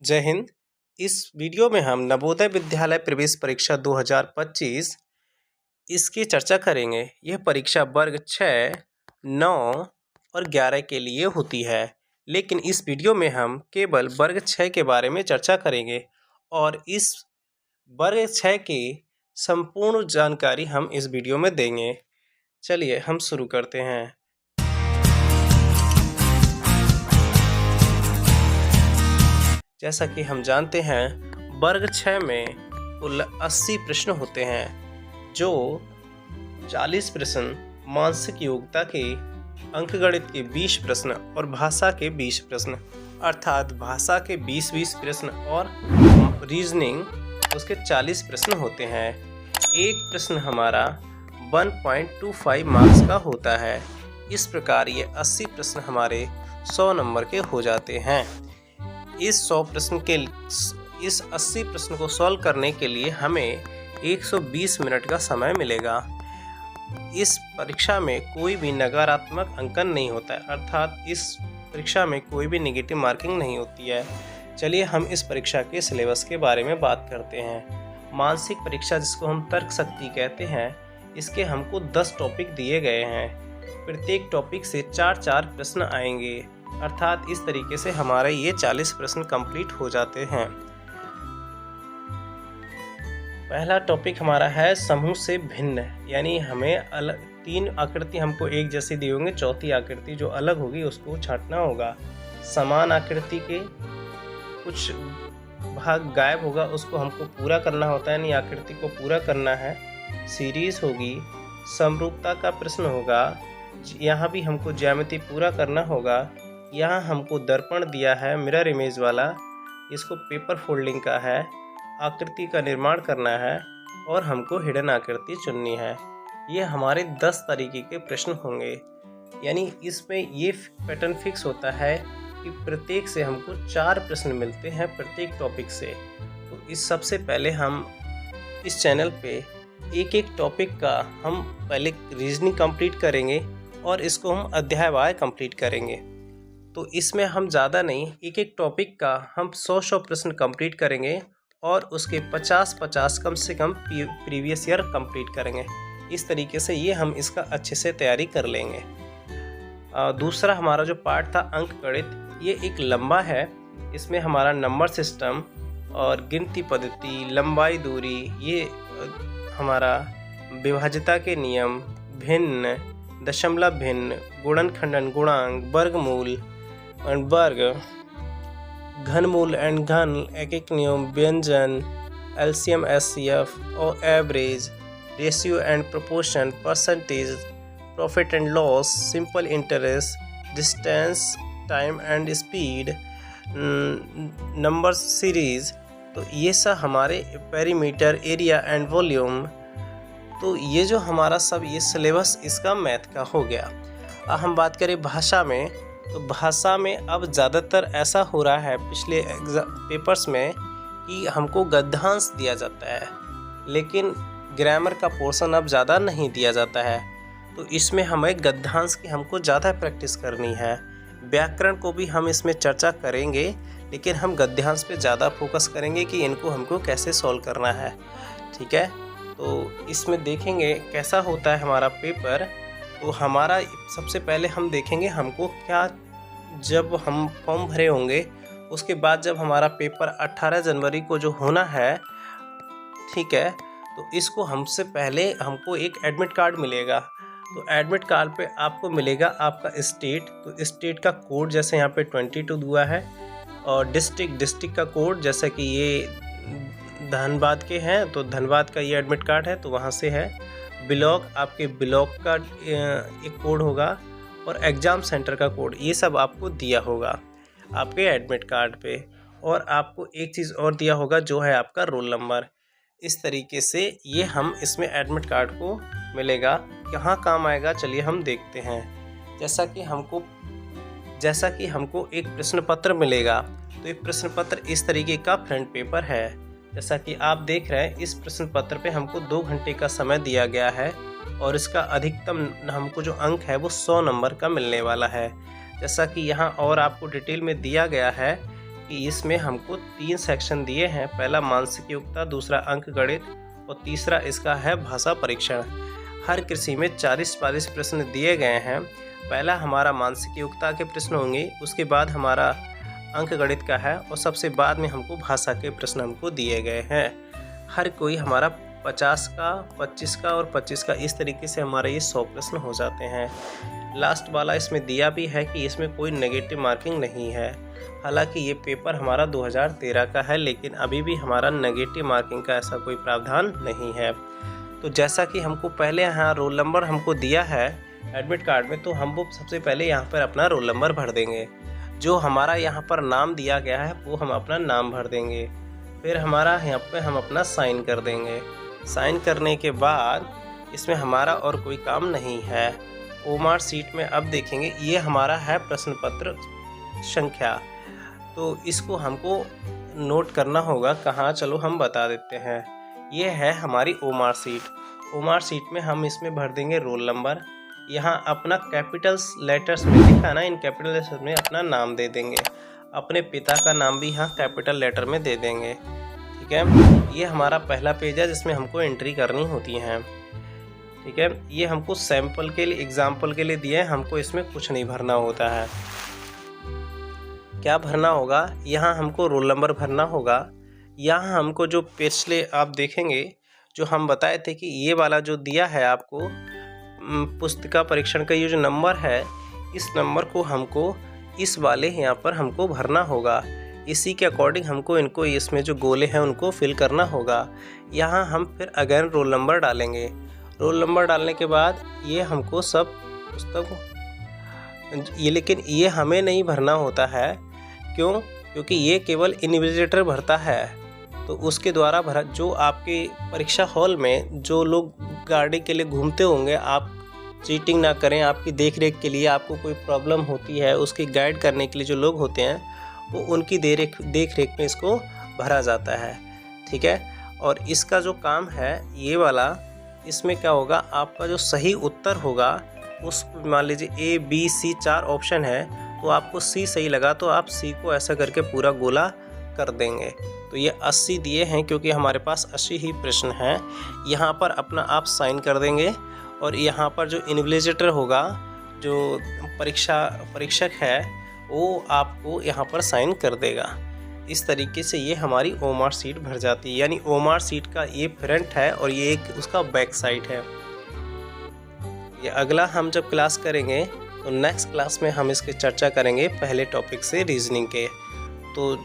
जय हिंद। इस वीडियो में हम नवोदय विद्यालय प्रवेश परीक्षा 2025 इसकी चर्चा करेंगे। यह परीक्षा वर्ग 6, 9 और 11 के लिए होती है, लेकिन इस वीडियो में हम केवल वर्ग 6 के बारे में चर्चा करेंगे और इस वर्ग 6 की संपूर्ण जानकारी हम इस वीडियो में देंगे। चलिए हम शुरू करते हैं। जैसा कि हम जानते हैं, वर्ग 6 में कुल 80 प्रश्न होते हैं, जो 40 प्रश्न मानसिक योग्यता के, अंकगणित के 20 प्रश्न और भाषा के 20 प्रश्न, अर्थात भाषा के 20-20 प्रश्न और रीजनिंग उसके 40 प्रश्न होते हैं। एक प्रश्न हमारा 1.25 मार्क्स का होता है। इस प्रकार ये 80 प्रश्न हमारे 100 नंबर के हो जाते हैं। इस 80 प्रश्न को सॉल्व करने के लिए हमें 120 मिनट का समय मिलेगा। इस परीक्षा में कोई भी नकारात्मक अंकन नहीं होता है, अर्थात इस परीक्षा में कोई भी नेगेटिव मार्किंग नहीं होती है। चलिए हम इस परीक्षा के सिलेबस के बारे में बात करते हैं। मानसिक परीक्षा, जिसको हम तर्क शक्ति कहते हैं, इसके हमको 10 टॉपिक दिए गए हैं। प्रत्येक टॉपिक से 4-4 प्रश्न आएंगे, अर्थात इस तरीके से हमारे ये 40 प्रश्न कंप्लीट हो जाते हैं। पहला टॉपिक हमारा है समूह से भिन्न, यानी हमें अलग 3 आकृति हमको एक जैसी दी होंगी, चौथी आकृति जो अलग होगी उसको छांटना होगा। समान आकृति के कुछ भाग गायब होगा, उसको हमको पूरा करना होता है, यानी आकृति को पूरा करना है। सीरीज होगी, समरूपता का प्रश्न होगा, यहाँ भी हमको ज्यामिति पूरा करना होगा। यहाँ हमको दर्पण दिया है, मिरर इमेज वाला, इसको पेपर फोल्डिंग का है, आकृति का निर्माण करना है और हमको हिडन आकृति चुननी है। ये हमारे 10 तरीके के प्रश्न होंगे, यानी इसमें ये पैटर्न फिक्स होता है कि प्रत्येक से हमको 4 प्रश्न मिलते हैं प्रत्येक टॉपिक से। तो इस सबसे पहले हम इस चैनल पे एक टॉपिक का हम पहले रीजनिंग कंप्लीट करेंगे और इसको हम अध्यायवार कंप्लीट करेंगे। तो इसमें हम ज़्यादा नहीं, एक टॉपिक का हम 100 प्रश्न कंप्लीट करेंगे और उसके 50-50 कम से कम प्रीवियस ईयर कंप्लीट करेंगे। इस तरीके से ये हम इसका अच्छे से तैयारी कर लेंगे। दूसरा हमारा जो पार्ट था अंकगणित, ये एक लंबा है। इसमें हमारा नंबर सिस्टम और गिनती पद्धति, लंबाई दूरी, ये हमारा विभाज्यता के नियम, भिन्न, दशमलव भिन्न, गुणनखंडन, गुणांक, वर्गमूल एंड वर्ग, घनमूल एंड घन, एक नियम, व्यंजन, एलसीएम, एचसीएफ और average, ratio and proportion, percentage, profit and loss, simple interest, distance, time and speed, number series. तो ये सब हमारे पेरीमीटर, एरिया एंड वॉल्यूम। तो ये जो हमारा सब ये सिलेबस इसका मैथ का हो गया। अब हम बात करें भाषा में, तो भाषा में अब ज़्यादातर ऐसा हो रहा है पिछले पेपर्स में कि हमको गद्यांश दिया जाता है, लेकिन ग्रामर का पोर्शन अब ज़्यादा नहीं दिया जाता है। तो इसमें हमें गद्यांश की हमको ज़्यादा प्रैक्टिस करनी है। व्याकरण को भी हम इसमें चर्चा करेंगे, लेकिन हम गद्यांश पे ज़्यादा फोकस करेंगे कि इनको हमको कैसे सॉल्व करना है। ठीक है, तो इसमें देखेंगे कैसा होता है हमारा पेपर। तो हमारा सबसे पहले हम देखेंगे हमको क्या, जब हम फॉर्म भरे होंगे उसके बाद जब हमारा पेपर 18 जनवरी को जो होना है, ठीक है, तो इसको हमसे पहले हमको एक एडमिट कार्ड मिलेगा। तो एडमिट कार्ड पे आपको मिलेगा आपका स्टेट, तो स्टेट का कोड जैसे यहाँ पे 22 हुआ है, और डिस्ट्रिक्ट का कोड, जैसे कि ये धनबाद के हैं तो धनबाद का ये एडमिट कार्ड है तो वहाँ से है। ब्लॉक, आपके ब्लॉक का एक कोड होगा और एग्ज़ाम सेंटर का कोड, ये सब आपको दिया होगा आपके एडमिट कार्ड पे। और आपको एक चीज़ और दिया होगा जो है आपका रोल नंबर। इस तरीके से ये हम इसमें एडमिट कार्ड को मिलेगा। कहाँ काम आएगा, चलिए हम देखते हैं। जैसा कि हमको एक प्रश्न पत्र मिलेगा, तो एक प्रश्न पत्र इस तरीके का फ्रंट पेपर है। जैसा कि आप देख रहे हैं, इस प्रश्न पत्र पे हमको 2 घंटे का समय दिया गया है और इसका अधिकतम हमको जो अंक है वो 100 नंबर का मिलने वाला है। जैसा कि यहाँ और आपको डिटेल में दिया गया है कि इसमें हमको 3 सेक्शन दिए हैं। पहला मानसिक योग्यता, दूसरा अंक गणित और तीसरा इसका है भाषा परीक्षण। हर कृषि में 40-40 प्रश्न दिए गए हैं। पहला हमारा मानसिक योग्यता के प्रश्न होंगे, उसके बाद हमारा अंक गणित का है और सबसे बाद में हमको भाषा के प्रश्न हमको दिए गए हैं। हर कोई हमारा 50 का, 25 का और 25 का, इस तरीके से हमारे ये 100 प्रश्न हो जाते हैं। लास्ट वाला इसमें दिया भी है कि इसमें कोई नेगेटिव मार्किंग नहीं है। हालांकि ये पेपर हमारा 2013 का है, लेकिन अभी भी हमारा नेगेटिव मार्किंग का ऐसा कोई प्रावधान नहीं है। तो जैसा कि हमको पहले यहाँ रोल नंबर हमको दिया है एडमिट कार्ड में, तो हम वो सबसे पहले यहाँ पर अपना रोल नंबर भर देंगे। जो हमारा यहाँ पर नाम दिया गया है वो हम अपना नाम भर देंगे। फिर हमारा यहाँ पे हम अपना साइन कर देंगे। साइन करने के बाद इसमें हमारा और कोई काम नहीं है। ओमार सीट में अब देखेंगे, ये हमारा है प्रश्न पत्र संख्या, तो इसको हमको नोट करना होगा कहाँ, चलो हम बता देते हैं। ये है हमारी ओमार सीट। ओमार सीट में हम इसमें भर देंगे रोल नंबर। यहाँ अपना कैपिटल्स लेटर्स में लिखा ना, इन कैपिटल लेटर्स में अपना नाम दे देंगे। अपने पिता का नाम भी यहाँ कैपिटल लेटर में दे देंगे। ठीक है, ये हमारा पहला पेज है जिसमें हमको एंट्री करनी होती है। ठीक है, ये हमको सैंपल के लिए, एग्जाम्पल के लिए दिए हैं, हमको इसमें कुछ नहीं भरना होता है। क्या भरना होगा, यहाँ हमको रोल नंबर भरना होगा। यहाँ हमको जो पिछले आप देखेंगे, जो हम बताए थे कि ये वाला जो दिया है आपको पुस्तिका परीक्षण का ये जो नंबर है, इस नंबर को हमको इस वाले यहाँ पर हमको भरना होगा। इसी के अकॉर्डिंग हमको इनको इसमें जो गोले हैं उनको फिल करना होगा। यहाँ हम फिर अगेन रोल नंबर डालेंगे। रोल नंबर डालने के बाद ये हमको सब पुस्तक ये, लेकिन ये हमें नहीं भरना होता है। क्यों? क्योंकि ये केवल इन्विजिलेटर भरता है। तो उसके द्वारा भरा, जो आपके परीक्षा हॉल में जो लोग गाड़ी के लिए घूमते होंगे, आप चीटिंग ना करें, आपकी देख रेख के लिए, आपको कोई प्रॉब्लम होती है उसकी गाइड करने के लिए जो लोग होते हैं, वो उनकी देख रेख में इसको भरा जाता है। ठीक है, और इसका जो काम है ये वाला, इसमें क्या होगा, आपका जो सही उत्तर होगा उस, मान लीजिए A, B, C 4 ऑप्शन है, तो आपको C सही लगा तो आप C को ऐसा करके पूरा गोला कर देंगे। तो ये 80 दिए हैं क्योंकि हमारे पास 80 ही प्रश्न हैं। यहाँ पर अपना आप साइन कर देंगे और यहाँ पर जो इन्विजिलेटर होगा, जो परीक्षक है, वो आपको यहाँ पर साइन कर देगा। इस तरीके से ये हमारी ओमार सीट भर जाती है। यानी ओमार सीट का ये फ्रंट है और ये एक उसका बैक साइड है। ये अगला हम जब क्लास करेंगे तो नेक्स्ट क्लास में हम इसकी चर्चा करेंगे पहले टॉपिक से, रीजनिंग के। तो